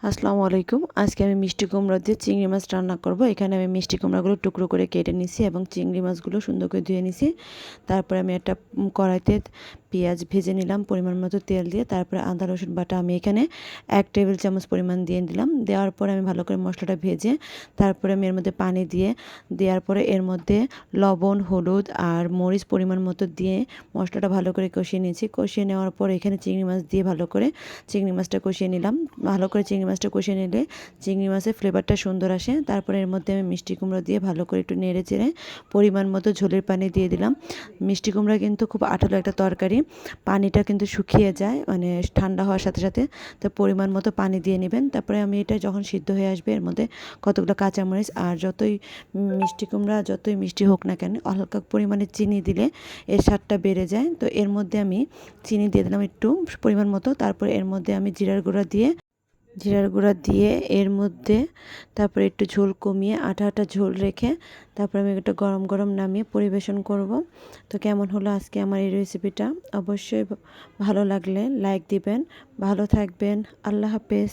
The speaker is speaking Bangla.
আসসালামু আলাইকুম। আজকে আমি মিষ্টি কুমড়া দিয়ে চিংড়ি মাছ রান্না করব। এখানে আমি মিষ্টি কুমড়াগুলো টুকরো করে কেটে নিছি এবং চিংড়ি মাছগুলো সুন্দর করে ধুয়ে নিছি। তারপরে আমি একটা কড়াইতে পেঁয়াজ ভেজে নিলাম পরিমাণ মতো তেল দিয়ে। তারপরে আদা রসুন বাটা আমি এখানে 1 টেবিল চামচ পরিমাণ দিয়ে দিলাম। দেওয়ার পরে আমি ভালো করে মশলাটা ভেজে তারপরে আমি এর মধ্যে পানি দিয়ে দেওয়ার পরে এর মধ্যে লবণ, হলুদ আর মরিচ পরিমাণ মতো দিয়ে মশলাটা ভালো করে কষিয়ে নিয়েছি। কষিয়ে নেওয়ার পর এখানে চিংড়ি মাছ দিয়ে ভালো করে চিংড়ি মাছটা কষিয়ে নিলাম। ভালো করে চিংড়ি মাছটা কষিয়ে নিলে চিংড়ি মাছের ফ্লেভারটা সুন্দর আসে। তারপরে এর মধ্যে আমি মিষ্টি কুমড়া দিয়ে ভালো করে একটু নেড়ে চেড়ে পরিমাণ মতো ঝোলের পানি দিয়ে দিলাম। মিষ্টি কুমড়া কিন্তু খুব আঠালো একটা তরকারি, পানিটা কিন্তু শুকিয়ে যায় মানে ঠান্ডা হওয়ার সাথে সাথে। তো পরিমাণ মতো পানি দিয়ে নেবেন। তারপরে আমি এটা যখন সিদ্ধ হয়ে আসবে এর মধ্যে কতগুলো কাঁচামরিচ আর যতই মিষ্টি কুমড়া যতই মিষ্টি হোক না কেন হালকা পরিমাণে চিনি দিলে এর স্বাদটা বেড়ে যায়। তো এর মধ্যে আমি চিনি দিয়ে দিলাম একটু পরিমাণ মতো। তারপরে এর মধ্যে আমি জিরার গুঁড়া দিয়ে এর মধ্যে তারপরে একটু ঝোল কমিয়ে আঠা আঠা ঝোল রেখে তারপরে আমি একটা গরম গরম নামিয়ে পরিবেশন করব। তো কেমন হলো আজকে আমার এই রেসিপিটা? অবশ্যই ভালো লাগলে লাইক দিবেন। ভালো থাকবেন। আল্লাহ হাফেজ।